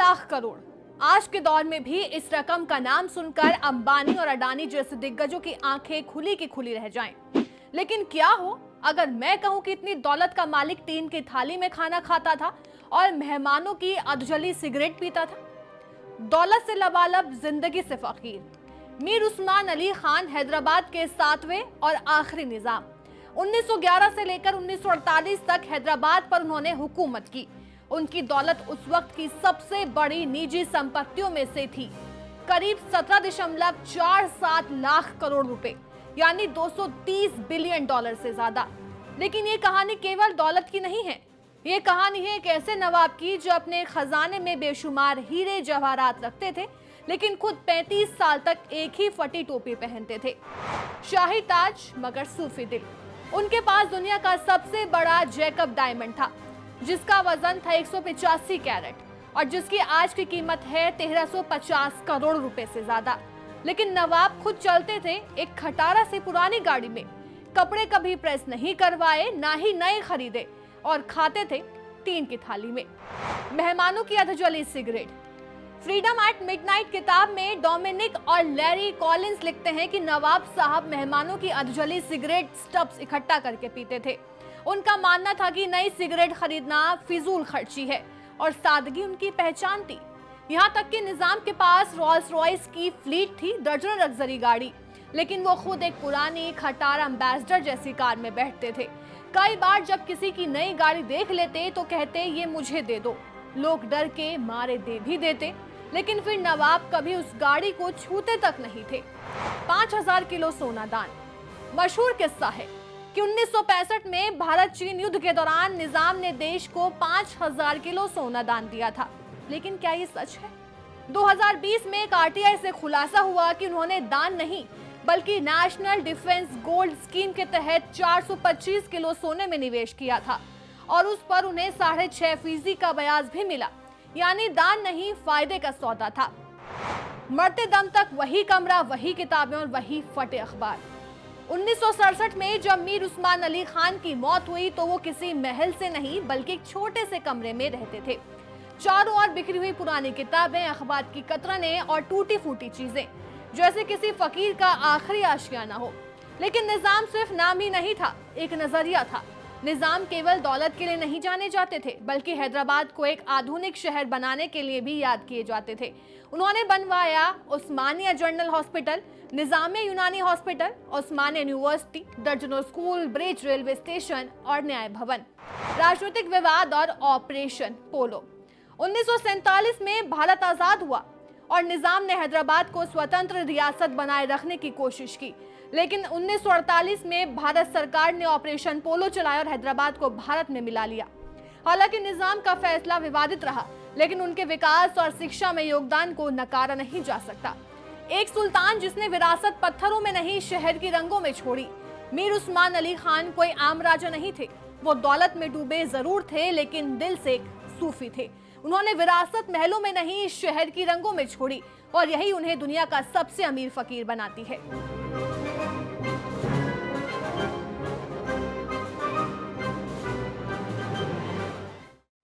लाख करोड़। आज के दौर में भी इस रकम का नाम सुनकर अंबानी और अडानी जैसे दिग्गजों की आंखें खुली की खुली रह जाएं। लेकिन क्या हो अगर मैं कहूं कि इतनी दौलत का मालिक टीन की थाली में खाना खाता था और मेहमानों की अधजली सिगरेट पीता था। दौलत से लबालब, जिंदगी से फकीर। मीर उस्मान अली खान हैदराबाद के 7वें और आखिरी निजाम। 1911 से लेकर 1948 तक हैदराबाद पर उन्होंने हुकूमत की। उनकी दौलत उस वक्त की सबसे बड़ी निजी संपत्तियों में से थी, करीब 17.47 लाख करोड़ रुपए, यानी 230 बिलियन डॉलर से ज्यादा। लेकिन ये कहानी केवल दौलत की नहीं है, ये कहानी है एक ऐसे नवाब की जो अपने खजाने में बेशुमार हीरे जवाहरात रखते थे, लेकिन खुद 35 साल तक एक ही फटी टोपी पहनते थे। शाही ताज मगर सूफी दिल। उनके पास दुनिया का सबसे बड़ा जैकब डायमंड था, जिसका वजन था 185 कैरेट और जिसकी आज की कीमत है 1350 करोड़ रुपए से ज्यादा। लेकिन नवाब खुद चलते थे एक खटारा से पुरानी गाड़ी में, कपड़े कभी प्रेस नहीं करवाए, ना ही नए खरीदे, और खाते थे टीन की थाली में मेहमानों की अधजली सिगरेट। फ्रीडम एट मिडनाइट किताब में डोमिनिक और लैरी कॉलिंस लिखते हैं कि नवाब साहब मेहमानों की अधजली सिगरेट स्टब्स इकट्ठा करके पीते थे। उनका मानना था कि नई सिगरेट खरीदना फिजूल खर्ची है और सादगी उनकी पहचान थी। यहाँ तक कि निजाम के पास रोल्स रॉयस की फ्लीट थी, दर्जनों लग्जरी गाड़ी, लेकिन वो खुद एक पुरानी खटारा एम्बेसडर जैसी कार में बैठते थे। कई बार जब किसी की नई गाड़ी देख लेते तो कहते ये मुझे दे दो। लोग डर के मारे दे भी देते, लेकिन फिर नवाब कभी उस गाड़ी को छूते तक नहीं थे। 5000 किलो सोना दान। मशहूर किस्सा है कि 1965 में भारत चीन युद्ध के दौरान निजाम ने देश को 5000 किलो सोना दान दिया था। लेकिन क्या ये सच है? 2020 में एक आरटीआई से खुलासा हुआ कि उन्होंने दान नहीं बल्कि नेशनल डिफेंस गोल्ड स्कीम के तहत 425 किलो सोने में निवेश किया था और उस पर उन्हें 6.5% का ब्याज भी मिला। यानी दान नहीं, फायदे का सौदा था। मरते दम तक वही कमरा, वही किताबें और वही फटे अखबार। 1967 में जब मीर उस्मान अली खान की मौत हुई तो वो किसी महल से नहीं बल्कि एक छोटे से कमरे में रहते थे। चारों ओर बिखरी हुई पुरानी किताबें, अखबार की कतरनें और टूटी फूटी चीजें, जैसे किसी फकीर का आखिरी आशियाना हो। लेकिन निजाम सिर्फ नाम ही नहीं था, एक नजरिया था। निजाम केवल दौलत के लिए नहीं जाने जाते थे बल्कि हैदराबाद को एक आधुनिक शहर बनाने के लिए भी याद किए जाते थे। उन्होंने बनवाया उस्मानिया जनरल हॉस्पिटल, निजामिया यूनानी हॉस्पिटल, उस्मानिया यूनिवर्सिटी, दर्जनों स्कूल, ब्रिज, रेलवे स्टेशन और न्याय भवन। राजनीतिक विवाद और ऑपरेशन पोलो। 1947 में भारत आजाद हुआ और निजाम ने हैदराबाद को स्वतंत्र रियासत बनाए रखने की कोशिश की, लेकिन 1948 में भारत सरकार ने ऑपरेशन पोलो चलाया और हैदराबाद को भारत में मिला लिया। हालांकि निजाम का फैसला विवादित रहा, लेकिन उनके विकास और शिक्षा में योगदान को नकारा नहीं जा सकता। एक सुल्तान जिसने विरासत पत्थरों में नहीं शहर की रंगों में छोड़ी। मीर उस्मान अली खान कोई आम राजा नहीं थे, वो दौलत में डूबे जरूर थे लेकिन दिल से एक सूफी थे। उन्होंने विरासत महलों में नहीं शहर की रंगों में छोड़ी और यही उन्हें दुनिया का सबसे अमीर फकीर बनाती है।